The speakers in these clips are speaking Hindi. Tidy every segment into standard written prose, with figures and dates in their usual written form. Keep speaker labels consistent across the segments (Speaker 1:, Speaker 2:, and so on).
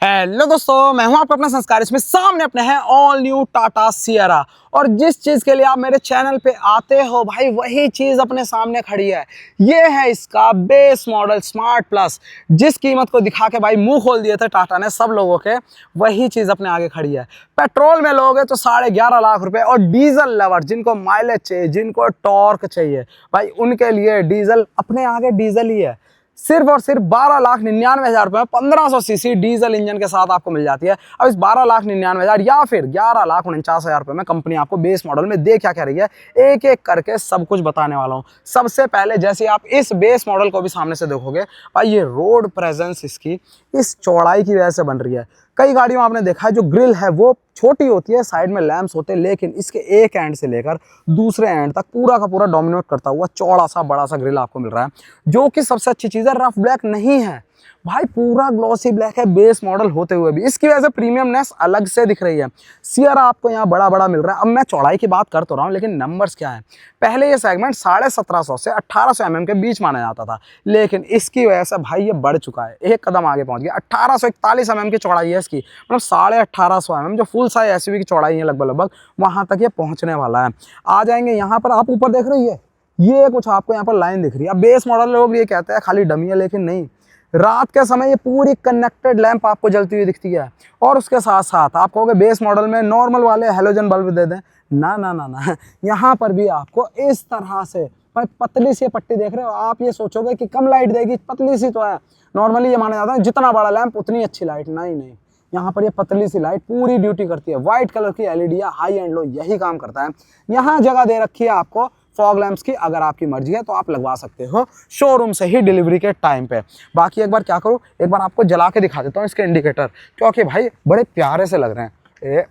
Speaker 1: हेलो दोस्तों, मैं हूं आपका अपना संस्कार। इसमें सामने अपने हैं ऑल न्यू टाटा सियरा। और जिस चीज के लिए आप मेरे चैनल पे आते हो भाई, वही चीज अपने सामने खड़ी है। ये है इसका बेस मॉडल स्मार्ट प्लस। जिस कीमत को दिखा के भाई मुंह खोल दिए थे टाटा ने सब लोगों के, वही चीज अपने आगे खड़ी है। पेट्रोल में लोगे तो 11.5 लाख रुपए, और डीजल लवर जिनको माइलेज चाहिए, जिनको टॉर्क चाहिए भाई, उनके लिए डीजल अपने आगे डीजल ही है। सिर्फ और सिर्फ 12,99,000 रुपए में 1500 सीसी डीजल इंजन के साथ आपको मिल जाती है। अब इस 12,99,000 या फिर 11,49,000 रुपए में कंपनी आपको बेस मॉडल में दे क्या कह रही है, एक एक करके सब कुछ बताने वाला हूं। सबसे पहले जैसे आप इस बेस मॉडल को भी सामने से देखोगे भाई, ये रोड प्रेजेंस इसकी इस चौड़ाई की वजह से बन रही है। कई गाड़ियों में आपने देखा है जो ग्रिल है वो छोटी होती है, साइड में लैंप्स होते हैं, लेकिन इसके एक एंड से लेकर दूसरे एंड तक पूरा का पूरा डोमिनेट करता हुआ चौड़ा सा बड़ा सा ग्रिल आपको मिल रहा है। जो कि सबसे अच्छी चीज़ है, रफ ब्लैक नहीं है भाई, पूरा ग्लॉसी ब्लैक है बेस मॉडल होते हुए भी। इसकी वजह से प्रीमियमनेस अलग से दिख रही है। सियरा आपको यहाँ बड़ा बड़ा मिल रहा है। अब मैं चौड़ाई की बात कर तो रहा हूँ, लेकिन नंबर्स क्या है। पहले ये सेगमेंट 1750 से 1800 mm के बीच माना जाता था, लेकिन इसकी वजह से भाई ये बढ़ चुका है, एक कदम आगे पहुंच गया। 1841 mm की चौड़ाई है इसकी, मतलब 1850 mm जो फुल साइज एसयूवी की चौड़ाई है लगभग लगभग, वहां तक ये पहुंचने वाला है। आ जाएंगे यहाँ पर, आप ऊपर देख रहे हो ये कुछ आपको यहाँ पर लाइन दिख रही है। अब बेस मॉडल लोग ये कहते हैं खाली डमी है, लेकिन नहीं, रात के समय ये पूरी कनेक्टेड लैंप आपको जलती हुई दिखती है। और उसके साथ साथ आप कहोगे बेस मॉडल में नॉर्मल वाले हेलोजन बल्ब दे दें, ना ना ना ना, यहाँ पर भी आपको इस तरह से भाई पतली सी पट्टी देख रहे हो। आप ये सोचोगे कि कम लाइट देगी, पतली सी तो है। नॉर्मली ये माना जाता है जितना बड़ा लैंप उतनी अच्छी लाइट, नहीं नहीं, यहाँ पर ये पतली सी लाइट पूरी ड्यूटी करती है। व्हाइट कलर की एलईडी या हाई एंड लो यही काम करता है। यहाँ जगह दे रखी है आपको फॉग लैंप्स की, अगर आपकी मर्जी है तो आप लगवा सकते हो शोरूम से ही डिलीवरी के टाइम पे। बाकी एक बार क्या करूँ, एक बार आपको जला के दिखा देता हूँ इसके इंडिकेटर, क्योंकि भाई बड़े प्यारे से लग रहे हैं ये।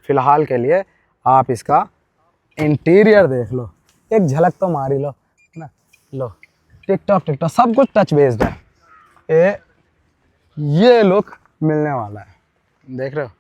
Speaker 1: फिलहाल के लिए आप इसका इंटीरियर देख लो, एक झलक तो मार ही लो ना। लो, टिकटॉक सब कुछ टच बेस्ड है। ये लुक मिलने वाला है, देख रहे हो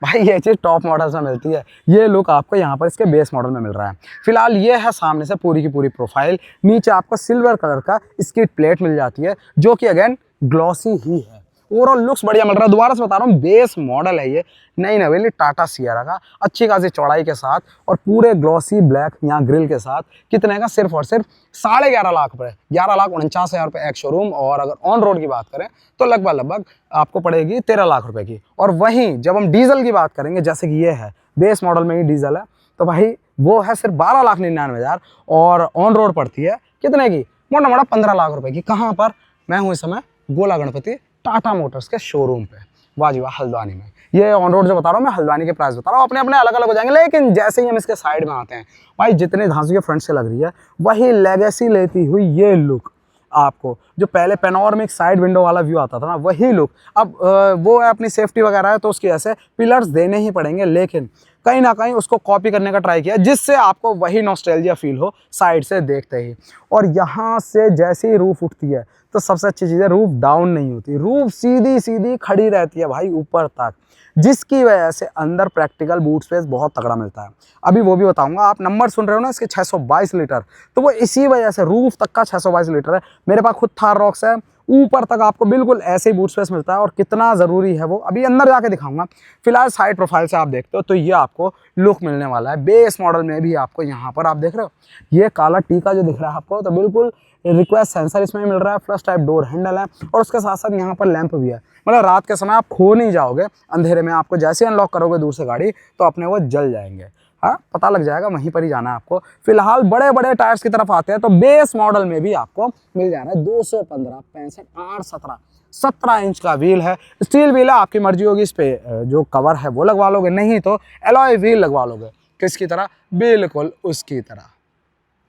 Speaker 1: भाई, ये चीज़ टॉप मॉडल्स में मिलती है। ये लुक आपको यहाँ पर इसके बेस मॉडल में मिल रहा है। फिलहाल ये है सामने से पूरी की पूरी प्रोफाइल। नीचे आपको सिल्वर कलर का स्किड प्लेट मिल जाती है, जो कि अगेन ग्लॉसी ही है। ओवरऑल लुक्स बढ़िया मिल रहा है। दोबारा से बता रहा हूँ, बेस मॉडल है ये, नई नवेली टाटा सियरा का, अच्छी खासी चौड़ाई के साथ और पूरे ग्लॉसी ब्लैक यहाँ ग्रिल के साथ। कितने का, सिर्फ और सिर्फ 11.5 लाख रुपए, 11,49,000 रुपए एक शोरूम। और अगर ऑन रोड की बात करें तो लगभग लगभग आपको पड़ेगी 13 लाख रुपए की। और वहीं जब हम डीजल की बात करेंगे, जैसे कि ये है बेस मॉडल में ही डीजल है, तो भाई वो है सिर्फ 12,99,000, और ऑन रोड पड़ती है कितने की, मोटा मोटा 15 लाख रुपए की। कहाँ पर, मैं हूँ इस समय गोला गणपति टाटा मोटर्स के शोरूम पे, वाजिवा हल्द्वानी में। ये ऑन रोड जो बता रहा हूँ मैं, हल्द्वानी के प्राइस बता रहा हूँ, अपने अपने अलग अलग हो जाएंगे। लेकिन जैसे ही हम इसके साइड में आते हैं भाई, जितने धांसू के फ्रंट से लग रही है, वही लेगेसी लेती हुई ये लुक आपको, जो पहले पेनोरमिक साइड विंडो वाला व्यू आता था ना, वही लुक अब वो है। अपनी सेफ्टी वगैरह है तो उसकी ऐसे पिलर्स देने ही पड़ेंगे, लेकिन कहीं ना कहीं उसको कॉपी करने का ट्राई किया, जिससे आपको वही नॉस्टैल्जिया फील हो साइड से देखते ही। और यहाँ से जैसे ही रूफ उठती है तो सबसे अच्छी चीज़ है, रूफ डाउन नहीं होती, रूफ सीधी सीधी खड़ी रहती है भाई ऊपर तक, जिसकी वजह से अंदर प्रैक्टिकल बूट स्पेस बहुत तगड़ा मिलता है। अभी वो भी बताऊंगा। आप नंबर सुन रहे हो ना इसके, 622 लीटर, तो वो इसी वजह से रूफ तक का 622 लीटर है। मेरे पास खुद थार रॉक्स है, ऊपर तक आपको बिल्कुल ऐसे ही बूट स्पेस मिलता है। और कितना ज़रूरी है वो अभी अंदर जाके दिखाऊंगा। फिलहाल साइड प्रोफाइल से आप देखते हो तो ये आपको लुक मिलने वाला है। बेस मॉडल में भी आपको यहाँ पर आप देख रहे हो, ये काला टीका जो दिख रहा है आपको, तो बिल्कुल रिक्वेस्ट सेंसर इसमें मिल रहा है, फ्लश टाइप डोर हैंडल है, और उसके साथ साथ यहाँ पर लैंप भी है। मतलब रात के समय आप खो नहीं जाओगे अंधेरे में। आपको जैसे अनलॉक करोगे दूर से गाड़ी, तो अपने वो जल जाएंगे। हाँ, पता लग जाएगा, वहीं पर ही जाना है आपको। फिलहाल बड़े बड़े टायर्स की तरफ आते हैं तो बेस मॉडल में भी आपको मिल जा रहा है 215, 65, 8, 17 इंच का व्हील है। स्टील व्हील है, आपकी मर्जी होगी इस पे जो कवर है वो लगवा लोगे, नहीं तो एलॉय व्हील लगवा लोगे। किसकी तरह, बिल्कुल उसकी तरह,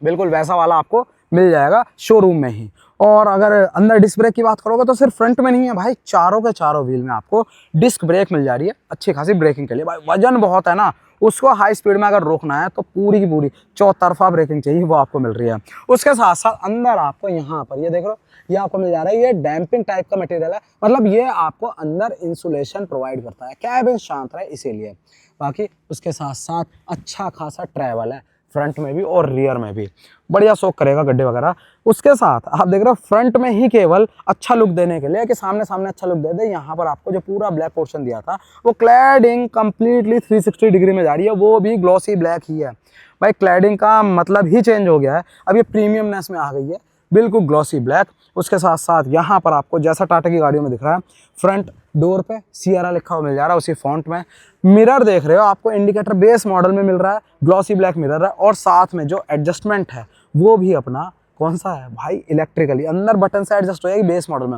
Speaker 1: बिल्कुल वैसा वाला आपको मिल जाएगा शोरूम में ही। और अगर अंदर डिस्क ब्रेक की बात करोगे तो सिर्फ फ्रंट में नहीं है भाई, चारों के चारों व्हील में आपको डिस्क ब्रेक मिल जा रही है, अच्छी खासी ब्रेकिंग के लिए। भाई वजन बहुत है ना, उसको हाई स्पीड में अगर रोकना है तो पूरी की पूरी चौतरफा ब्रेकिंग चाहिए, वो आपको मिल रही है। उसके साथ साथ अंदर आपको यहाँ पर ये देख लो, ये आपको मिल जा रहा है, ये डैम्पिंग टाइप का मटेरियल है, मतलब ये आपको अंदर इंसुलेशन प्रोवाइड करता है, कैबिन शांत रहे इसीलिए। बाकी उसके साथ साथ अच्छा खासा ट्रैवल है। फ्रंट में भी और रियर में भी बढ़िया सोक करेगा गड्ढे वगैरह। उसके साथ आप देख रहे हो फ्रंट में ही केवल अच्छा लुक देने के लिए कि सामने सामने अच्छा लुक दे दे, यहाँ पर आपको जो पूरा ब्लैक पोर्शन दिया था वो क्लैडिंग कंप्लीटली 360 डिग्री में जा रही है, वो भी ग्लॉसी ब्लैक ही है भाई। क्लैडिंग का मतलब ही चेंज हो गया है, अब ये प्रीमियमनेस में आ गई है, बिल्कुल ग्लॉसी ब्लैक। उसके साथ साथ यहाँ पर आपको जैसा टाटा की गाड़ियों में दिख रहा है फ्रंट डोर पे सियरा लिखा हुआ मिल जा रहा है उसी फॉन्ट में। मिरर देख रहे हो आपको इंडिकेटर बेस मॉडल में मिल रहा है, ग्लॉसी ब्लैक मिरर है, और साथ में जो एडजस्टमेंट है वो भी अपना कौन सा है भाई, इलेक्ट्रिकली अंदर बटन से एडजस्ट हो जाएगी बेस मॉडल में।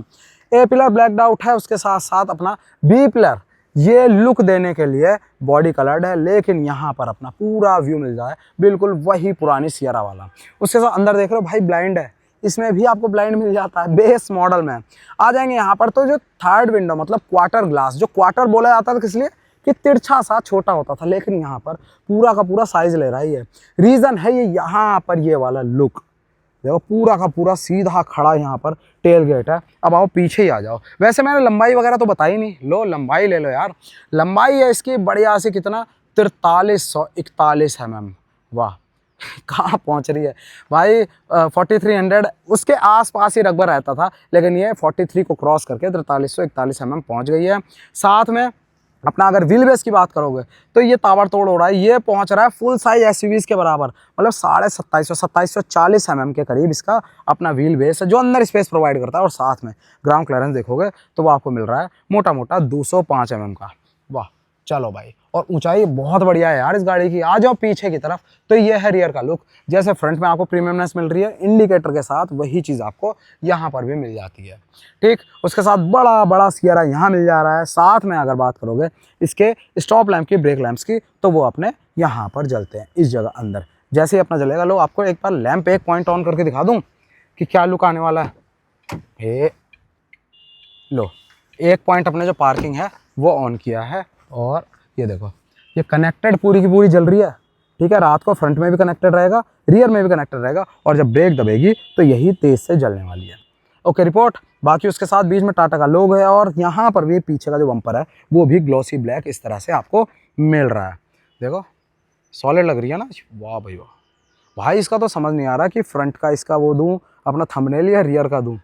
Speaker 1: ए पिलर ब्लैक आउट है, उसके साथ साथ अपना बी पिलर ये लुक देने के लिए बॉडी कलर्ड है, लेकिन यहाँ पर अपना पूरा व्यू मिल जाए बिल्कुल वही पुरानी सियरा वाला। उसके साथ अंदर देख रहे हो भाई ब्लाइंड है, इसमें भी आपको ब्लाइंड मिल जाता है बेस मॉडल में। आ जाएंगे यहाँ पर तो जो थर्ड विंडो मतलब क्वार्टर ग्लास, जो क्वार्टर बोला जाता था किस लिए कि तिरछा सा छोटा होता था, लेकिन यहाँ पर पूरा का पूरा साइज ले रहा है। ये रीज़न है, ये यहाँ पर ये वाला लुक देखो पूरा का पूरा सीधा खड़ा यहाँ पर टेल गेट है। अब आओ पीछे ही आ जाओ, वैसे मैंने लंबाई वगैरह तो बताई नहीं, लो लंबाई ले लो यार। लंबाई है इसकी बढ़िया से कितना 4341 mm, वाह कहाँ पहुँच रही है भाई। 4300 उसके आसपास ही रकबा रहता था, लेकिन ये 43 को क्रॉस करके 4341 mm पहुँच गई है। साथ में अपना अगर व्हील बेस की बात करोगे तो ये ताबड़तोड़ हो रहा है, ये पहुंच रहा है फुल साइज एसयूवीज के बराबर, मतलब 2740 mm के करीब इसका अपना व्हील बेस है जो अंदर स्पेस प्रोवाइड करता है। और साथ में ग्राउंड क्लियरेंस देखोगे तो वो आपको मिल रहा है मोटा मोटा 205 mm का, वाह चलो भाई। और ऊंचाई बहुत बढ़िया है यार इस गाड़ी की। आ जाओ पीछे की तरफ तो ये है रियर का लुक, जैसे फ्रंट में आपको प्रीमियमनेस मिल रही है इंडिकेटर के साथ, वही चीज़ आपको यहाँ पर भी मिल जाती है, ठीक। उसके साथ बड़ा बड़ा सियरा यहाँ मिल जा रहा है। साथ में अगर बात करोगे इसके स्टॉप लैंप की, ब्रेक लैंप्स की, तो वो अपने यहाँ पर जलते हैं इस जगह अंदर, जैसे ही अपना जलेगा। लो आपको एक बार लैंप एक पॉइंट ऑन करके दिखा दूँ कि क्या लुक आने वाला है। लो एक पॉइंट अपने जो पार्किंग है वो ऑन किया है, और ये देखो ये कनेक्टेड पूरी की पूरी जल रही है, ठीक है। रात को फ्रंट में भी कनेक्टेड रहेगा, रियर में भी कनेक्टेड रहेगा, और जब ब्रेक दबेगी तो यही तेज से जलने वाली है। Okay report. बाकी उसके साथ बीच में टाटा का लोगो है, और यहाँ पर भी पीछे का जो बम्पर है वो भी ग्लॉसी ब्लैक इस तरह से आपको मिल रहा है। देखो सॉलिड लग रही है ना, वाह भाई वाह। भाई इसका तो समझ नहीं आ रहा कि फ्रंट का इसका वो दूँ अपना थंबनेल या रियर का दूँ,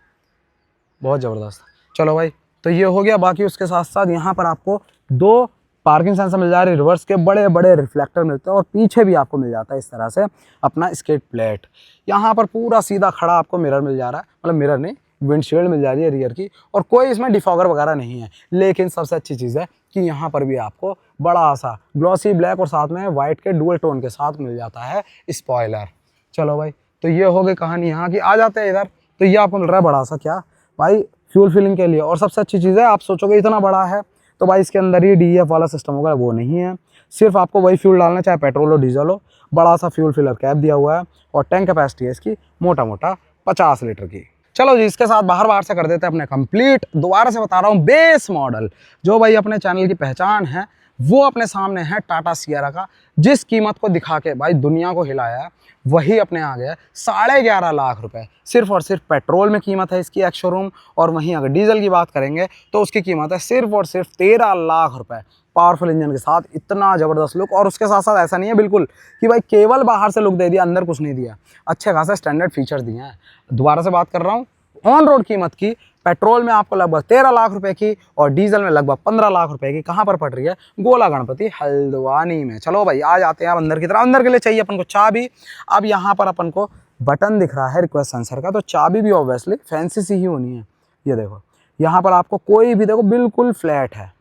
Speaker 1: बहुत ज़बरदस्त। चलो भाई तो ये हो गया। बाकी उसके साथ साथ यहाँ पर आपको 2 पार्किंग सेंसर मिल जा रहे हैं, रिवर्स के बड़े बड़े रिफ्लेक्टर मिलते हैं, और पीछे भी आपको मिल जाता है इस तरह से अपना स्केट प्लेट। यहाँ पर पूरा सीधा खड़ा आपको मिरर मिल जा रहा है, मतलब मिरर नहीं विंडशील्ड मिल जा रही है रियर की, और कोई इसमें डिफॉगर वगैरह नहीं है। लेकिन सबसे अच्छी चीज़ है कि यहाँ पर भी आपको बड़ा सा ग्लॉसी ब्लैक और साथ में वाइट के डुअल टोन के साथ मिल जाता है स्पॉयलर। चलो भाई तो ये हो गई कहानी यहाँ की। आ जाते हैं इधर, तो ये आपको मिल रहा है बड़ा सा क्या भाई, फ्यूल फिलिंग के लिए। और सबसे अच्छी चीज़ है, आप सोचोगे इतना बड़ा है तो भाई इसके अंदर ही DEF वाला सिस्टम होगा, वो नहीं है। सिर्फ आपको वही फ्यूल डालना, चाहे पेट्रोल हो डीजल हो। बड़ा सा फ्यूल फिलर कैप दिया हुआ है, और टैंक कैपेसिटी है इसकी मोटा मोटा 50 लीटर की। चलो जी इसके साथ बाहर से कर देते हैं अपने कंप्लीट, दोबारा से बता रहा हूँ, बेस मॉडल जो भाई अपने चैनल की पहचान है वो अपने सामने है टाटा सियरा का। जिस कीमत को दिखा के भाई दुनिया को हिलाया है वही अपने आ गया 11.5 लाख रुपए, सिर्फ और सिर्फ पेट्रोल में कीमत है इसकी एक्स शोरूम। और वहीं अगर डीजल की बात करेंगे तो उसकी कीमत है सिर्फ और सिर्फ 13 लाख रुपए, पावरफुल इंजन के साथ। इतना ज़बरदस्त लुक। और उसके साथ साथ ऐसा नहीं है बिल्कुल कि भाई केवल बाहर से लुक दे दिया, अंदर कुछ नहीं दिया, अच्छे खासे स्टैंडर्ड फीचर्स दिए हैं। दोबारा से बात कर रहा हूँ, ऑन रोड कीमत की पेट्रोल में आपको लगभग 13 लाख रुपए की, और डीजल में लगभग 15 लाख रुपए की। कहाँ पर पड़ रही है? गोला गणपति हल्द्वानी में। चलो भाई आ जाते हैं अब अंदर की तरफ। अंदर के लिए चाहिए अपन को चाबी। अब यहाँ पर अपन को बटन दिख रहा है रिक्वेस्ट सेंसर का, तो चाबी भी ऑब्वियसली फैंसी सी ही होनी है। ये देखो यहाँ पर आपको कोई भी देखो बिल्कुल फ्लैट है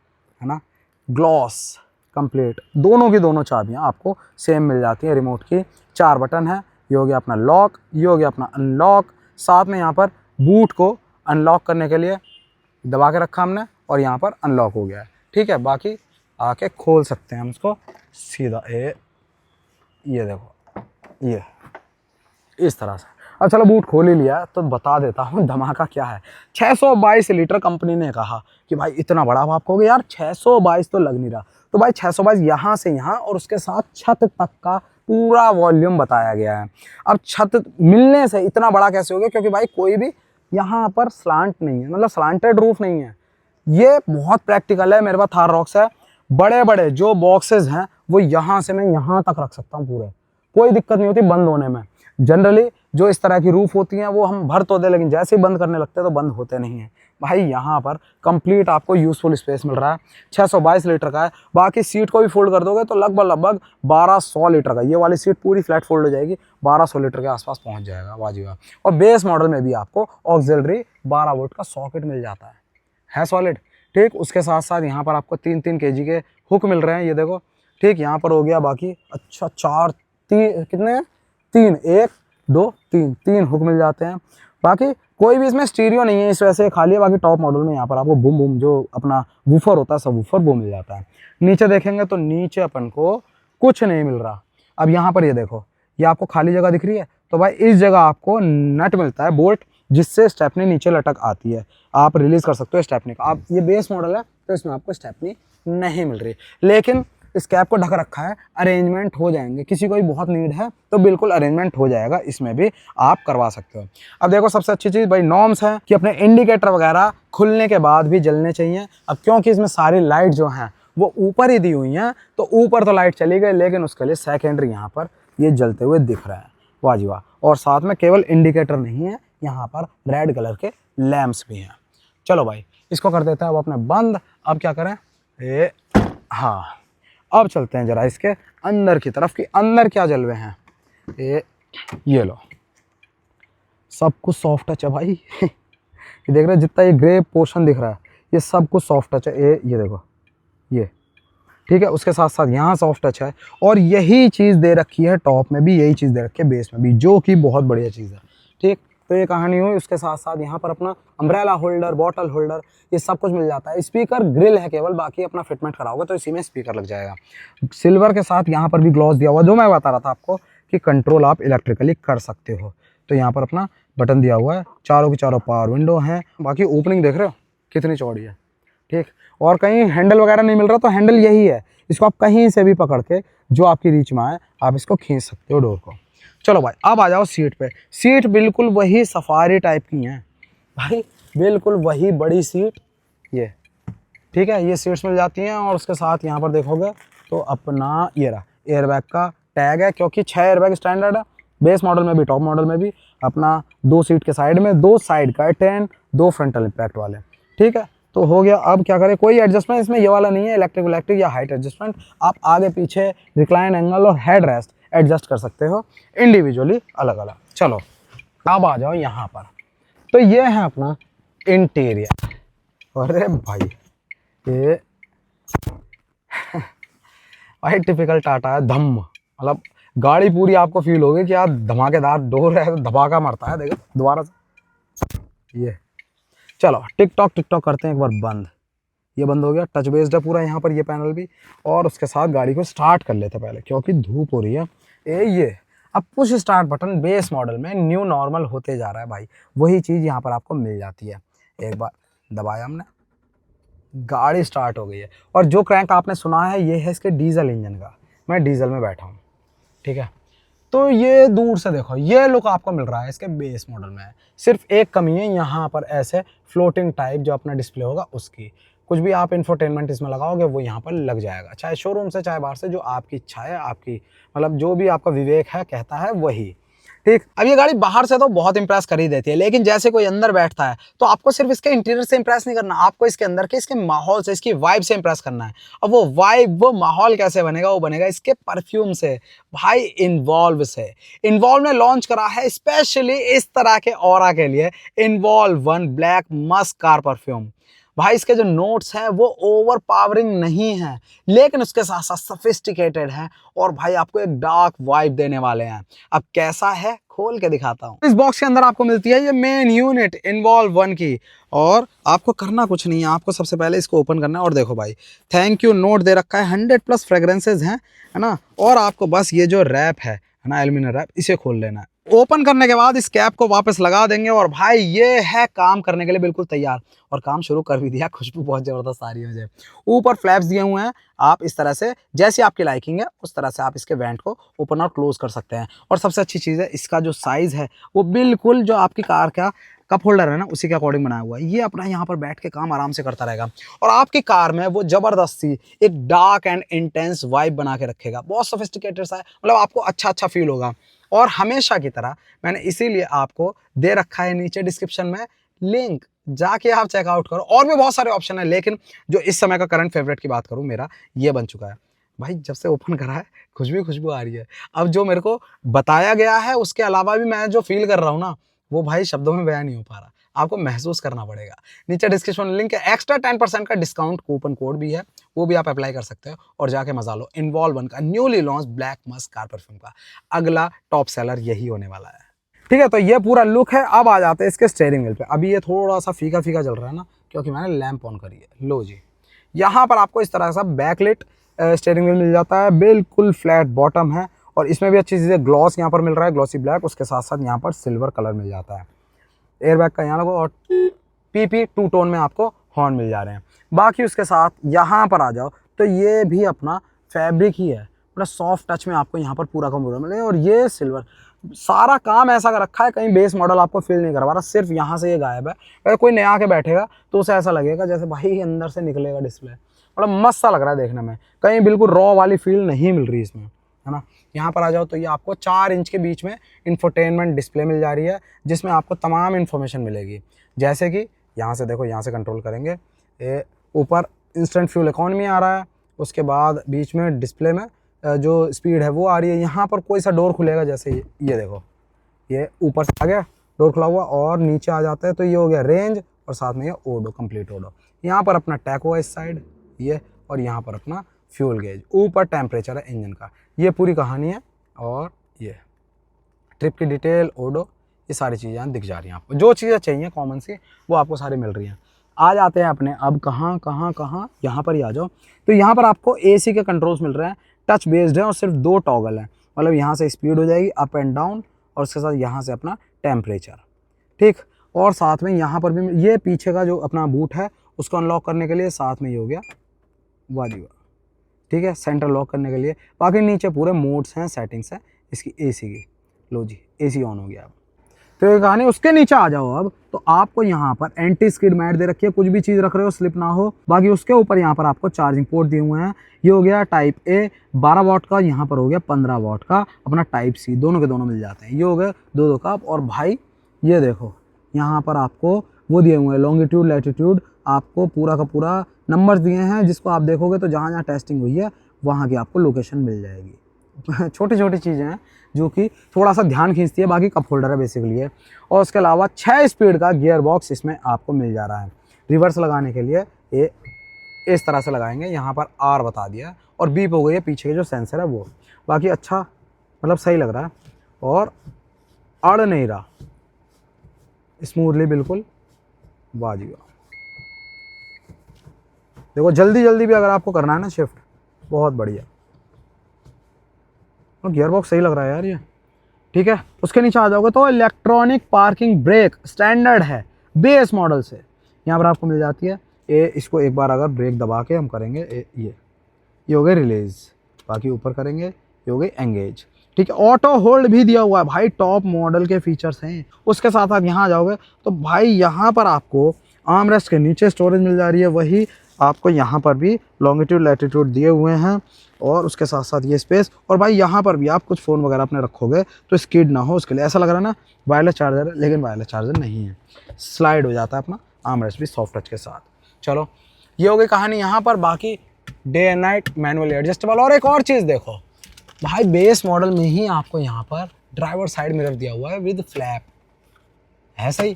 Speaker 1: ना, ग्लॉस कंप्लीट। दोनों की दोनों चाबियाँ आपको सेम मिल जाती हैं। रिमोट की 4 बटन है। ये हो गया अपना लॉक, ये हो गया अपना अनलॉक। साथ में यहाँ पर बूट को अनलॉक करने के लिए दबा के रखा हमने, और यहाँ पर अनलॉक हो गया है। ठीक है, बाकी आके खोल सकते हैं हम इसको सीधा। ये देखो ये इस तरह से। अब चलो बूट खोल ही लिया तो बता देता हूँ धमाका क्या है। 622 लीटर कंपनी ने कहा कि भाई इतना बड़ा। आप कहोगे यार 622 तो लग नहीं रहा, तो भाई 622 यहाँ से यहाँ और उसके साथ छत तक का पूरा वॉल्यूम बताया गया है। अब छत मिलने से इतना बड़ा कैसे हो गया? क्योंकि भाई कोई भी यहाँ पर स्लांट नहीं है, मतलब स्लांटेड रूफ नहीं है। ये बहुत प्रैक्टिकल है। मेरे पास थार रॉक्स है, बड़े बड़े जो बॉक्सेस हैं वो यहाँ से मैं यहाँ तक रख सकता हूँ पूरे, कोई दिक्कत नहीं होती बंद होने में। जनरली जो इस तरह की रूफ होती हैं वो हम भर तो दे, लेकिन जैसे ही बंद करने लगते हैं तो बंद होते नहीं हैं। भाई यहाँ पर कंप्लीट आपको यूजफुल स्पेस मिल रहा है। 622 लीटर का है। बाकी सीट को भी फोल्ड कर दोगे तो लगभग 1200 लीटर का, ये वाली सीट पूरी फ्लैट फोल्ड हो जाएगी, 1200 लीटर के आसपास पहुँच जाएगा वाजिबा। और बेस मॉडल में भी आपको ऑक्सिलरी 12 वोल्ट का सॉकेट मिल जाता है सॉलिड। ठीक, उसके साथ साथ यहाँ पर आपको 3-3 kg के हुक मिल रहे हैं, ये देखो। ठीक, यहाँ पर हो गया बाकी, अच्छा 4 3 कितने हैं, 3 1 2 3 हुक मिल जाते हैं। बाकी कोई भी इसमें स्टीरियो नहीं है, इस वजह से खाली है। बाकी टॉप मॉडल में यहाँ पर आपको बूम बूम जो अपना वूफर होता है, सब वूफर वो मिल जाता है। नीचे देखेंगे तो नीचे अपन को कुछ नहीं मिल रहा। अब यहाँ पर ये देखो, ये आपको खाली जगह दिख रही है, तो भाई इस जगह आपको नट मिलता है, बोल्ट, जिससे स्टेपनी नीचे लटक आती है। आप रिलीज कर सकते हो स्टेपनी का। आप ये बेस मॉडल है तो इसमें आपको स्टेपनी नहीं मिल रही, लेकिन इस कैप को ढक रखा है, अरेंजमेंट हो जाएंगे। किसी को भी बहुत नीड है तो बिल्कुल अरेंजमेंट हो जाएगा, इसमें भी आप करवा सकते हो। अब देखो सबसे अच्छी चीज़ भाई नॉर्म्स है कि अपने इंडिकेटर वगैरह खुलने के बाद भी जलने चाहिए। अब क्योंकि इसमें सारी लाइट जो हैं वो ऊपर ही दी हुई हैं, तो ऊपर तो लाइट चली गई, लेकिन उसके लिए सेकेंडरी यहाँ पर ये जलते हुए दिख रहा है वाजिबा। और साथ में केवल इंडिकेटर नहीं है, यहाँ पर रेड कलर के लैंप्स भी हैं। चलो भाई इसको कर देते हैं अब अपने बंद। अब क्या करें, हाँ अब चलते हैं जरा इसके अंदर की तरफ कि अंदर क्या जलवे हैं। ये लो, सब कुछ सॉफ्ट टच है भाई। ये देख रहे हैं जितना ये ग्रे पोर्शन दिख रहा है, ये सब कुछ सॉफ्ट टच है। ये देखो, ये ठीक है। उसके साथ साथ यहाँ सॉफ्ट टच है, और यही चीज़ दे रखी है टॉप में भी, यही चीज़ दे रखी है बेस में भी, जो कि बहुत बढ़िया चीज़ है। ठीक, तो ये कहानी हुई। उसके साथ साथ यहाँ पर अपना अम्ब्रेला होल्डर, बॉटल होल्डर, ये सब कुछ मिल जाता है। स्पीकर ग्रिल है केवल, बाकी अपना फिटमेंट कराओगे तो इसी में स्पीकर लग जाएगा। सिल्वर के साथ यहाँ पर भी ग्लॉस दिया हुआ, जो मैं बता रहा था आपको कि कंट्रोल आप इलेक्ट्रिकली कर सकते हो। तो यहाँ पर अपना बटन दिया हुआ है, चारों की चारों पावर विंडो हैं। बाकी ओपनिंग देख रहे हो कितनी चौड़ी है। ठीक, और कहीं हैंडल वगैरह नहीं मिल रहा तो हैंडल यही है, इसको आप कहीं से भी पकड़ के जो आपकी रीच में आए आप इसको खींच सकते हो डोर को। चलो भाई अब आ जाओ सीट पे। सीट बिल्कुल वही सफारी टाइप की हैं भाई, बिल्कुल वही बड़ी सीट ये। ठीक है, ये सीट्स मिल जाती हैं। और उसके साथ यहाँ पर देखोगे तो अपना ये रहा एयरबैग का टैग है, क्योंकि 6 एयरबैग स्टैंडर्ड है बेस मॉडल में भी टॉप मॉडल में भी। अपना 2 सीट के साइड में, 2 साइड कर्टेन, 2 फ्रंटल इम्पैक्ट वाले। ठीक है, तो हो गया। अब क्या करें, कोई एडजस्टमेंट इसमें ये वाला नहीं है इलेक्ट्रिक या हाइट एडजस्टमेंट। आप आगे पीछे रिक्लाइन एंगल और हेड रेस्ट एडजस्ट कर सकते हो इंडिविजुअली अलग अलग। चलो अब आ जाओ यहाँ पर, तो ये है अपना इंटीरियर। अरे भाई ये भाई टिपिकल टाटा है, धम, मतलब गाड़ी पूरी आपको फील होगी कि यार धमाकेदार डोर है, धमाका मारता है। देखो दोबारा से ये। चलो टिकटॉक करते हैं एक बार बंद। ये बंद हो गया, टच बेस्ड है पूरा यहाँ पर ये पैनल भी। और उसके साथ गाड़ी को स्टार्ट कर लेते पहले, क्योंकि धूप हो रही है। ये अब push start button base model में न्यू नॉर्मल होते जा रहा है भाई, वही चीज़ यहाँ पर आपको मिल जाती है। एक बार दबाया हमने, गाड़ी स्टार्ट हो गई है। और जो क्रैंक आपने सुना है ये है इसके डीजल इंजन का, मैं डीजल में बैठा हूँ। ठीक है, तो ये दूर से देखो ये लुक आपको मिल रहा है इसके बेस मॉडल में। सिर्फ एक कमी है यहाँ पर, ऐसे फ्लोटिंग टाइप जो अपना डिस्प्ले होगा उसकी। कुछ भी आप इंफोटेनमेंट इसमें लगाओगे वो यहाँ पर लग जाएगा, चाहे शोरूम से चाहे बाहर से, जो आपकी इच्छा है, आपकी मतलब जो भी आपका विवेक है कहता है वही। ठीक, अब ये गाड़ी बाहर से तो बहुत इंप्रेस कर ही देती है, लेकिन जैसे कोई अंदर बैठता है तो आपको सिर्फ इसके इंटीरियर से इंप्रेस नहीं करना, आपको इसके अंदर के इसके माहौल से, इसकी वाइब से इंप्रेस करना है। अब वो वाइब, वो माहौल कैसे बनेगा, वो बनेगा इसके परफ्यूम से भाई, इन्वॉल्व से। इन्वॉल्व ने लॉन्च करा है स्पेशली इस तरह के ऑरा के लिए involve 1 black Musk car perfume. भाई इसके जो नोट्स हैं वो ओवर पावरिंग नहीं है, लेकिन उसके साथ साथ सोफिस्टिकेटेड हैं, और भाई आपको एक डार्क वाइब देने वाले हैं। अब कैसा है खोल के दिखाता हूँ। इस बॉक्स के अंदर आपको मिलती है ये मेन यूनिट इन्वॉल्व 1 की, और आपको करना कुछ नहीं है, आपको सबसे पहले इसको ओपन करना है। और देखो भाई थैंक यू नोट दे रखा है, 100+ फ्रेग्रेंसेज हैं, है ना। और आपको बस ये जो रैप है ना, एल्यूमिनियम रैप, इसे खोल लेना है। ओपन करने के बाद इस कैप को वापस लगा देंगे, और भाई ये है काम करने के लिए बिल्कुल तैयार। और काम शुरू कर भी दिया, खुशबू बहुत ज़बरदस्त आ रही है मुझे। ऊपर फ्लैप्स दिए हुए हैं, आप इस तरह से जैसी आपकी लाइकिंग है उस तरह से आप इसके वेंट को ओपन और क्लोज कर सकते हैं। और सबसे अच्छी चीज़ है इसका जो साइज़ है वो बिल्कुल जो आपकी कार का कप होल्डर है ना, उसी के अकॉर्डिंग बनाया हुआ है। ये अपना यहाँ पर बैठ के काम आराम से करता रहेगा और आपकी कार में वो जबरदस्ती एक डार्क एंड इंटेंस वाइब बना के रखेगा। बहुत सोफिस्टिकेटेड सा है, मतलब आपको अच्छा फील होगा। और हमेशा की तरह मैंने इसीलिए आपको दे रखा है नीचे डिस्क्रिप्शन में लिंक, जाके आप चेकआउट करो। और भी बहुत सारे ऑप्शन है, लेकिन जो इस समय का करंट फेवरेट की बात करूँ, मेरा ये बन चुका है भाई। जब से ओपन करा है खुशबू आ रही है। अब जो मेरे को बताया गया है उसके अलावा भी मैं जो फील कर रहा हूँ ना, वो भाई शब्दों में बयान नहीं हो पा रहा, आपको महसूस करना पड़ेगा। नीचे डिस्क्रिप्शन में लिंक है, एक्स्ट्रा 10% का डिस्काउंट कूपन कोड भी है, वो भी आप अप्लाई कर सकते हो और जाके मजा लो। इन्वॉल्व 1 का newly launch black Musk car perfume का अगला टॉप सेलर यही होने वाला है। ठीक है, तो ये पूरा लुक है। अब आ जाते हैं इसके स्टीयरिंग व्हील पे। अभी ये थोड़ा सा फीका चल रहा है ना, क्योंकि मैंने लैंप ऑन करी है। लो जी, यहाँ पर आपको इस तरह सा बैकलिट स्टीयरिंग व्हील मिल जाता है, बिल्कुल फ्लैट बॉटम है और इसमें भी अच्छी चीज़ है, ग्लॉस यहाँ पर मिल रहा है, ग्लॉसी ब्लैक। उसके साथ साथ यहाँ पर सिल्वर कलर मिल जाता है। एयरबैग का यहाँ लगो और PP 2 टोन में आपको हॉर्न मिल जा रहे हैं। बाकी उसके साथ यहाँ पर आ जाओ तो ये भी अपना फैब्रिक ही है, मतलब सॉफ्ट टच में आपको यहाँ पर पूरा का पूरा मिले। और ये सिल्वर, सारा काम ऐसा कर रखा है, कहीं बेस मॉडल आपको फील नहीं करवा रहा, सिर्फ यहाँ से ये गायब है। अगर कोई नया आके बैठेगा तो उसे ऐसा लगेगा जैसे भाई अंदर से निकलेगा डिस्प्ले, मतलब मस्त सा लग रहा है देखने में, कहीं बिल्कुल रॉ वाली फील नहीं मिल रही इसमें, है ना। यहाँ पर आ जाओ तो ये आपको 4 इंच के बीच में इंफोटेनमेंट डिस्प्ले मिल जा रही है, जिसमें आपको तमाम इन्फॉर्मेशन मिलेगी। जैसे कि यहाँ से देखो, यहाँ से कंट्रोल करेंगे, ऊपर इंस्टेंट फ्यूल इकॉनमी आ रहा है, उसके बाद बीच में डिस्प्ले में जो स्पीड है वो आ रही है। यहाँ पर कोई सा डोर खुलेगा, जैसे ये देखो, ये ऊपर से आ गया डोर खुला हुआ, और नीचे आ जाता है तो ये हो गया रेंज, और साथ में ये ओडो, कंप्लीट ओडो। यहाँ पर अपना टैको है इस साइड ये, और यहाँ पर अपना फ्यूल गेज, ऊपर टेम्परेचर है इंजन का। ये पूरी कहानी है। और ये ट्रिप की डिटेल, ओडो, ये सारी चीज़ें यहाँ दिख जा रही हैं आपको। जो चीज़ें चाहिए कॉमन सी वो आपको सारी मिल रही हैं। आ जाते हैं अपने अब कहाँ, यहाँ पर ही आ जाओ। तो यहाँ पर आपको AC के कंट्रोल्स मिल रहे हैं, टच बेस्ड है और सिर्फ 2 टॉगल हैं, मतलब यहाँ से स्पीड हो जाएगी अप एंड डाउन, और उसके साथ यहाँ से अपना टेम्परेचर। ठीक, और साथ में यहाँ पर भी ये पीछे का जो अपना बूट है उसको अनलॉक करने के लिए साथ में ये हो गया वाह। ठीक है, सेंटर लॉक करने के लिए। बाकी नीचे पूरे मोड्स हैं, सेटिंग्स हैं इसकी AC की। लो जी, AC ऑन हो गया। अब तो ये कहानी, उसके नीचे आ जाओ अब तो आपको यहाँ पर एंटी स्किड मैट दे रखी है, कुछ भी चीज़ रख रहे हो स्लिप ना हो। बाकी उसके ऊपर यहाँ पर आपको चार्जिंग पोर्ट दिए हुए हैं। ये हो गया टाइप A 12 वाट का, यहाँ पर हो गया 15 वाट का अपना टाइप C, दोनों के दोनों मिल जाते हैं। ये हो गए 2 कप। और भाई ये देखो, यहाँ पर आपको वो दिए हुए हैं लॉन्गिट्यूड लैटिट्यूड, आपको पूरा का पूरा नंबर दिए हैं, जिसको आप देखोगे तो जहाँ जहाँ टेस्टिंग हुई है वहाँ की आपको लोकेशन मिल जाएगी। छोटी छोटी चीज़ें हैं जो कि थोड़ा सा ध्यान खींचती है। बाकी कप होल्डर है बेसिकली है। और उसके अलावा 6 स्पीड का गियर बॉक्स इसमें आपको मिल जा रहा है। रिवर्स लगाने के लिए ये इस तरह से लगाएंगे, यहाँ पर R बता दिया, और बीप हो गई है पीछे के जो सेंसर है वो। बाकी अच्छा, मतलब सही लग रहा है और अड़ नहीं रहा, स्मूथली बिल्कुल वाजिबा। देखो जल्दी भी अगर आपको करना है ना शिफ्ट, बहुत बढ़िया। और गियर बॉक्स सही लग रहा है यार ये। ठीक है, उसके नीचे आ जाओगे तो इलेक्ट्रॉनिक पार्किंग ब्रेक स्टैंडर्ड है बेस मॉडल से, यहाँ पर आपको मिल जाती है। इसको एक बार अगर ब्रेक दबा के हम करेंगे, ये हो गए रिलीज। बाकी ऊपर करेंगे, ये हो गई एंगेज। ठीक है, ऑटो होल्ड भी दिया हुआ है भाई, टॉप मॉडल के फीचर्स हैं। उसके साथ साथ यहाँ आ जाओगे तो भाई यहाँ पर आपको आर्मरेस्ट के नीचे स्टोरेज मिल जा रही है, वही आपको यहाँ पर भी लॉन्गिट्यूड लैटिट्यूड दिए हुए हैं, और उसके साथ साथ ये स्पेस। और भाई यहाँ पर भी आप कुछ फ़ोन वगैरह अपने रखोगे तो स्किड ना हो, उसके लिए ऐसा लग रहा है ना वायरलेस चार्जर है, लेकिन वायरलेस चार्जर नहीं है, स्लाइड हो जाता है अपना आर्मरेस्ट भी सॉफ्ट टच के साथ। चलो, ये हो गई कहानी यहाँ पर। बाकी day and night manually adjustable. और एक और चीज़ देखो भाई, बेस मॉडल में ही आपको यहाँ पर ड्राइवर साइड मिरर दिया हुआ है विद फ्लैप, ऐसा ही,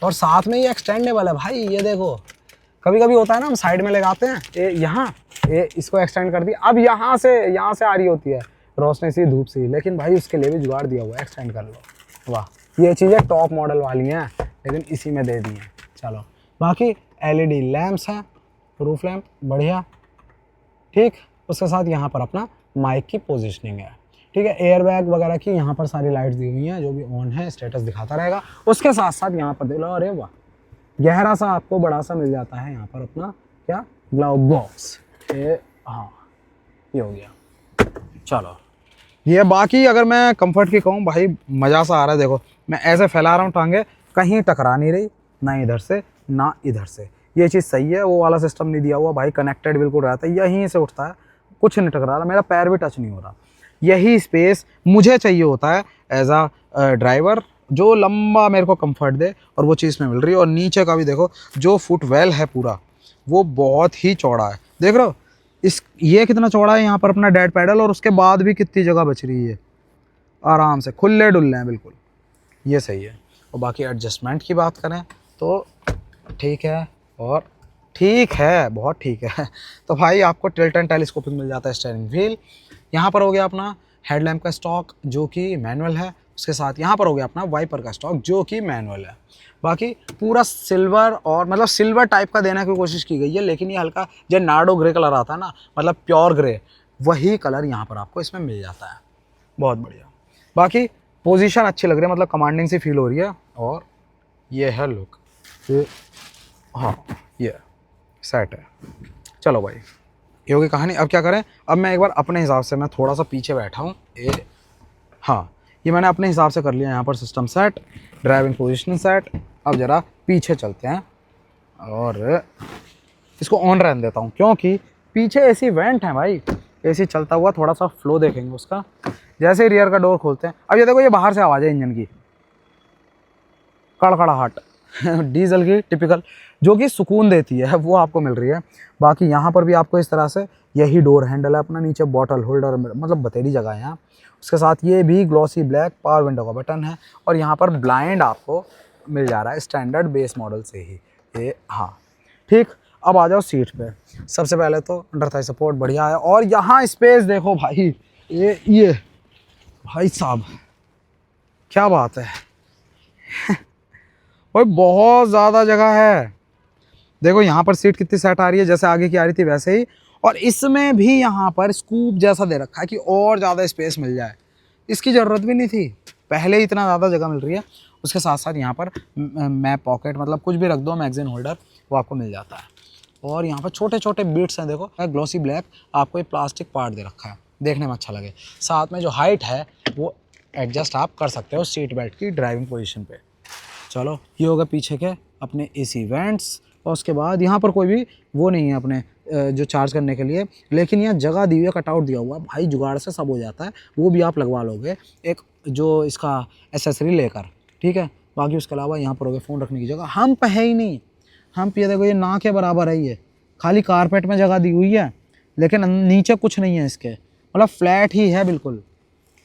Speaker 1: और साथ में ये एक्सटेंडेबल है भाई। ये देखो, कभी कभी होता है ना हम साइड में लगाते हैं, यहाँ इसको एक्सटेंड कर दिया, अब यहाँ से आ रही होती है रोशनी सी, धूप सी, लेकिन भाई उसके लिए भी जुगाड़ दिया हुआ है, एक्सटेंड कर लो। वाह, ये चीज़ें टॉप मॉडल वाली हैं, लेकिन इसी में दे दी हैं। चलो, बाकी LED लैंप्स हैं, रूफ लैंप बढ़िया। ठीक, उसके साथ यहाँ पर अपना माइक की पोजिशनिंग है। ठीक है, एयरबैग वगैरह की यहाँ पर सारी लाइट्स दी हुई हैं, जो भी ऑन है स्टेटस दिखाता रहेगा। उसके साथ साथ यहाँ पर देख लो, अरे वाह, गहरा सा आपको बड़ा सा मिल जाता है यहाँ पर अपना क्या ग्लव बॉक्स। हाँ, ये हो गया। चलो, ये बाकी अगर मैं कंफर्ट की कहूँ भाई, मज़ा सा आ रहा है। देखो मैं ऐसे फैला रहा हूँ टांगे, कहीं टकरा नहीं रही, ना इधर से ना इधर से। ये चीज़ सही है, वो वाला सिस्टम नहीं दिया हुआ भाई, कनेक्टेड बिल्कुल रहता है, यहीं से उठता है, कुछ नहीं टकरा रहा, मेरा पैर भी टच नहीं हो रहा। यही स्पेस मुझे चाहिए होता है एज अ ड्राइवर, जो लंबा मेरे को कंफर्ट दे, और वो चीज़ में मिल रही है। और नीचे का भी देखो, जो फुट वेल है पूरा, वो बहुत ही चौड़ा है, देख रहे हो ये कितना चौड़ा है यहाँ पर अपना डेड पैडल, और उसके बाद भी कितनी जगह बच रही है, आराम से खुले डुल्ले हैं बिल्कुल, ये सही है। और बाकी एडजस्टमेंट की बात करें तो ठीक है, और ठीक है, बहुत ठीक है। तो भाई आपको टिल्ट एंड टेलीस्कोपिक मिल जाता है स्टीयरिंग व्हील। यहाँ पर हो गया अपना हेडलैम्प का स्टॉक जो कि मैनुअल है, उसके साथ यहाँ पर हो गया अपना वाइपर का स्टॉक जो कि मैनुअल है। बाकी पूरा सिल्वर, और मतलब सिल्वर टाइप का देने की कोशिश की गई है, लेकिन ये हल्का जो नार्डो ग्रे कलर आता है ना, मतलब प्योर ग्रे, वही कलर यहाँ पर आपको इसमें मिल जाता है। बहुत बढ़िया। बाकी पोजीशन अच्छी लग रही है, मतलब कमांडिंग सी फील हो रही है। और ये है लुक, ये हाँ ये सेट है। चलो भाई ये होगी कहानी। अब क्या करें, अब मैं एक बार अपने हिसाब से, मैं थोड़ा सा पीछे बैठा हूँ, ये हाँ ये मैंने अपने हिसाब से कर लिया यहाँ पर system set, driving position set. अब ज़रा पीछे चलते हैं और इसको ऑन रहने देता हूँ, क्योंकि पीछे एसी वेंट है भाई, एसी चलता हुआ, थोड़ा सा फ्लो देखेंगे उसका। जैसे ही रियर का डोर खोलते हैं, अब ये देखो, ये बाहर से आवाज़ है इंजन की, कड़कड़ाहट डीजल की टिपिकल, जो कि सुकून देती है, वो आपको मिल रही है। बाकी यहाँ पर भी आपको इस तरह से यही डोर हैंडल है अपना, नीचे बॉटल होल्डर, मतलब बतेरी जगह है यहाँ। उसके साथ ये भी ग्लॉसी ब्लैक पावर विंडो का बटन है, और यहाँ पर ब्लाइंड आपको मिल जा रहा है स्टैंडर्ड बेस मॉडल से ही ये। हाँ ठीक, अब आ जाओ सीट पे। सबसे पहले तो अंडर थाई सपोर्ट बढ़िया है, और यहाँ स्पेस देखो भाई, ये भाई साहब क्या बात है भाई, बहुत ज़्यादा जगह है। देखो यहाँ पर सीट कितनी सेट आ रही है, जैसे आगे की आ रही थी वैसे ही, और इसमें भी यहाँ पर स्कूप जैसा दे रखा है कि और ज़्यादा स्पेस मिल जाए, इसकी ज़रूरत भी नहीं थी, पहले ही इतना ज़्यादा जगह मिल रही है। उसके साथ साथ यहाँ पर मैप पॉकेट, मतलब कुछ भी रख दो, मैगजीन होल्डर, वो आपको मिल जाता है। और यहाँ पर छोटे छोटे बीट्स हैं, देखो ग्लॉसी ब्लैक, आपको एक प्लास्टिक पार्ट दे रखा है, देखने में अच्छा लगे। साथ में जो हाइट है वो एडजस्ट आप कर सकते हो सीट बेल्ट की ड्राइविंग पोजीशन पे। चलो ये होगा पीछे के अपने एसी वेंट्स, और उसके बाद यहाँ पर कोई भी वो नहीं है अपने जो चार्ज करने के लिए, लेकिन यहाँ जगह दी हुई है, कटआउट दिया हुआ है भाई, जुगाड़ से सब हो जाता है, वो भी आप लगवा लोगे एक जो इसका एसेसरी लेकर, ठीक है। बाकी उसके अलावा यहाँ पर हो गया फ़ोन रखने की जगह, हम पे है ही नहीं, हम पे देखो ये ना के बराबर है, ये खाली कारपेट में जगह दी हुई है, लेकिन नीचे कुछ नहीं है इसके, मतलब फ्लैट ही है बिल्कुल।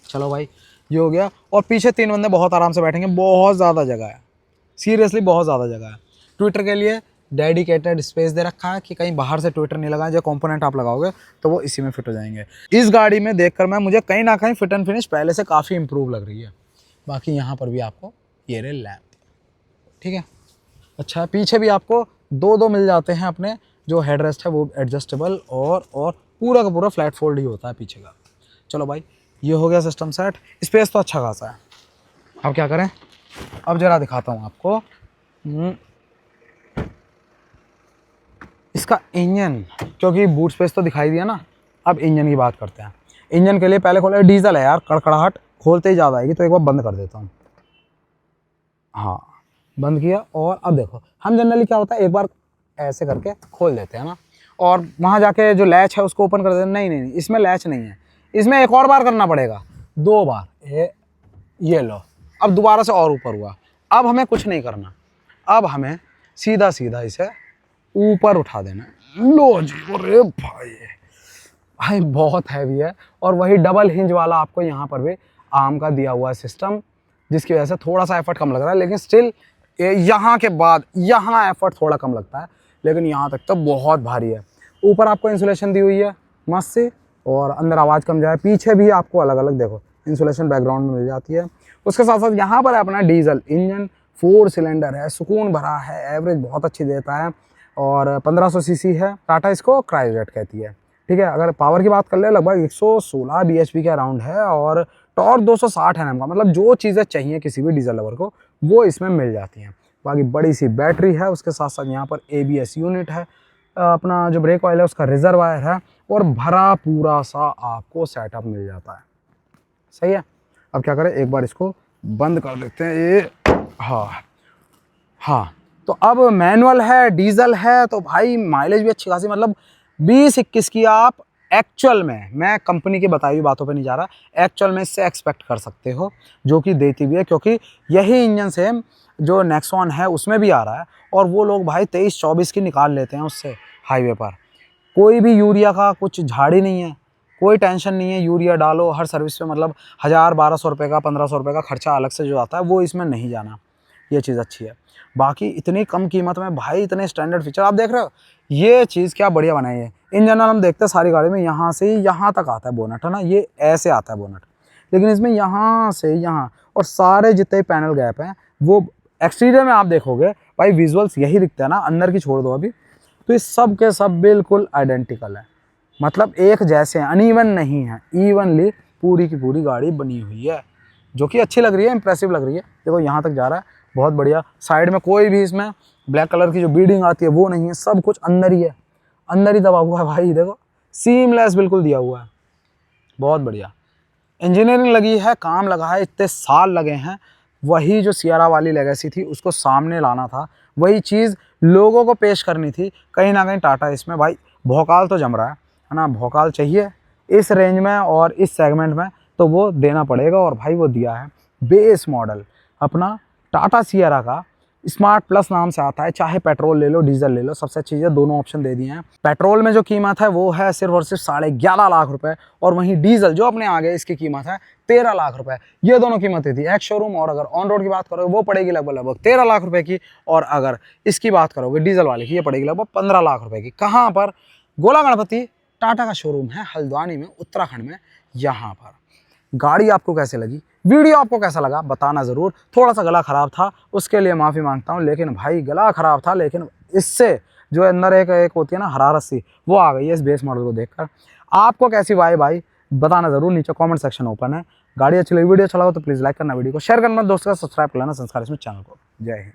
Speaker 1: चलो भाई ये हो गया, और पीछे 3 बंदे बहुत आराम से बैठेंगे, बहुत ज़्यादा जगह है, सीरियसली बहुत ज़्यादा जगह है। ट्विटर के लिए डेडिकेटेड स्पेस दे रखा है कि कहीं बाहर से ट्विटर नहीं लगाएं, जो कंपोनेंट आप लगाओगे तो वो इसी में फिट हो जाएंगे। इस गाड़ी में देखकर मैं, मुझे कहीं ना कहीं फिट एंड फिनिश पहले से काफ़ी इंप्रूव लग रही है। बाकी यहाँ पर भी आपको ये रहे लैंप, ठीक है। अच्छा पीछे भी आपको 2 मिल जाते हैं अपने, जो हेड रेस्ट है वो एडजस्टेबल, और पूरा का पूरा फ्लैट फोल्ड ही होता है पीछे का। चलो भाई ये हो गया सिस्टम सेट, स्पेस तो अच्छा खासा है। अब क्या करें, अब जरा दिखाता हूँ आपको इसका इंजन, क्योंकि बूट स्पेस तो दिखाई दिया ना, अब इंजन की बात करते हैं। इंजन के लिए पहले खोले, डीजल है यार, कड़कड़ाहट खोलते ही ज़्यादा आएगी, तो एक बार बंद कर देता हूँ। हाँ बंद किया, और अब देखो, हम जनरली क्या होता है, एक बार ऐसे करके खोल देते हैं ना, और वहाँ जाके जो लैच है उसको ओपन कर देते हैं। नहीं, इसमें लैच नहीं है, इसमें एक और बार करना पड़ेगा, 2 बार। ये लो, अब दोबारा से और ऊपर हुआ। अब हमें कुछ नहीं करना, अब हमें सीधा सीधा इसे ऊपर उठा देना। लो जी, अरे भाई बहुत हैवी है, और वही डबल हिंज वाला आपको यहाँ पर भी आर्म का दिया हुआ है सिस्टम, जिसकी वजह से थोड़ा सा एफर्ट कम लग रहा है, लेकिन स्टिल यहाँ के बाद यहाँ एफर्ट थोड़ा कम लगता है, लेकिन यहाँ तक तो बहुत भारी है। ऊपर आपको इंसुलेशन दी हुई है मस्त से, और अंदर आवाज़ कम जाए। पीछे भी आपको अलग अलग देखो इंसुलेशन बैकग्राउंड में मिल जाती है। उसके साथ साथ यहाँ पर अपना डीजल इंजन 4 सिलेंडर है, सुकून भरा है, एवरेज बहुत अच्छी देता है, और 1500 सीसी है। टाटा इसको क्रायोजेट कहती है, ठीक है। अगर पावर की बात कर ले, लगभग 116 bhp के अराउंड है, और टॉर्क 260 Nm का, मतलब जो चीज़ें चाहिए किसी भी डीजल लवर को वो इसमें मिल जाती हैं। बाकी बड़ी सी बैटरी है, उसके साथ साथ यहाँ पर ABS यूनिट है, अपना जो ब्रेक ऑयल है उसका रिजर्वायर है, और भरा पूरा सा आपको सेटअप मिल जाता है। सही है। अब क्या करें, एक बार इसको बंद कर देते हैं ये। हाँ हाँ, तो अब मैनुअल है, डीजल है, तो भाई माइलेज भी अच्छी खासी, मतलब 20-21 की आप एक्चुअल में, मैं कंपनी की बताई हुई बातों पे नहीं जा रहा, एक्चुअल में इससे एक्सपेक्ट कर सकते हो, जो कि देती भी है, क्योंकि यही इंजन सेम जो नेक्सॉन है उसमें भी आ रहा है, और वो लोग भाई 23-24 की निकाल लेते हैं उससे हाईवे पर। कोई भी यूरिया का कुछ झाड़ी नहीं है, कोई टेंशन नहीं है, यूरिया डालो हर सर्विस पे, मतलब 1000-1200 रुपये का, 1500 रुपये का खर्चा अलग से जो आता है वो इसमें नहीं जाना, ये चीज़ अच्छी है। बाकी इतनी कम कीमत में भाई इतने स्टैंडर्ड फीचर आप देख रहे हो, ये चीज़ क्या बढ़िया बनाई है। इन जनरल हम देखते हैं सारी गाड़ी में यहाँ से यहाँ तक आता है बोनट, है ना, ये ऐसे आता है बोनट, लेकिन इसमें यहाँ से यहाँ, और सारे जितने पैनल गैप हैं वो एक्सटीरियर में आप देखोगे भाई विजुअल्स यही दिखते हैं ना, अंदर की छोड़ दो अभी, तो ये सब के सब बिल्कुल आइडेंटिकल है, मतलब एक जैसे हैं, अनइवन नहीं है, इवनली पूरी की पूरी गाड़ी बनी हुई है, जो कि अच्छी लग रही है, इंप्रेसिव लग रही है। देखो यहाँ तक जा रहा है, बहुत बढ़िया। साइड में कोई भी इसमें ब्लैक कलर की जो बीडिंग आती है वो नहीं है, सब कुछ अंदर ही है, अंदर ही दबा हुआ है भाई, देखो सीमलेस बिल्कुल दिया हुआ है, बहुत बढ़िया इंजीनियरिंग लगी है, काम लगा है, इतने साल लगे हैं। वही जो सियारा वाली लेगेसी थी उसको सामने लाना था, वही चीज़ लोगों को पेश करनी थी, कहीं ना कहीं टाटा इसमें भाई भौकाल तो जम रहा है ना, भौकाल चाहिए इस रेंज में और इस सेगमेंट में, तो वो देना पड़ेगा, और भाई वो दिया है। बेस मॉडल अपना टाटा सियारा का स्मार्ट प्लस नाम से आता है, चाहे पेट्रोल ले लो डीजल ले लो, सबसे अच्छी चीज़ दोनों ऑप्शन दे दिए हैं। पेट्रोल में जो कीमत है वो है सिर्फ और सिर्फ 11.5 लाख रुपए, और वहीं डीजल जो अपने आगे इसकी कीमत है 13 लाख रुपए। ये दोनों कीमतें थी एक्स शोरूम, और अगर ऑन रोड की बात करोगे वो पड़ेगी लगभग 13 लाख रुपए की, और अगर इसकी बात करोगे डीजल वाले की ये पड़ेगी लगभग 15 लाख रुपए की। कहाँ पर? गोला गणपति टाटा का शोरूम है हल्द्वानी में, उत्तराखंड में। यहाँ पर गाड़ी आपको कैसे लगी, वीडियो आपको कैसा लगा बताना ज़रूर। थोड़ा सा गला ख़राब था उसके लिए माफ़ी मांगता हूँ, लेकिन भाई गला ख़राब था, लेकिन इससे जो अंदर एक होती है ना हरारत सी, वो आ गई है इस बेस मॉडल को देखकर। आपको कैसी भाई बताना ज़रूर, नीचे कमेंट सेक्शन ओपन है। गाड़ी अच्छी लगी, वीडियो अच्छा लगा तो प्लीज़ लाइक करना, वीडियो को शेयर करना, दोस्तों का सब्सक्राइब कर लेना संस्कार इसमें चैनल को। जय हिंद।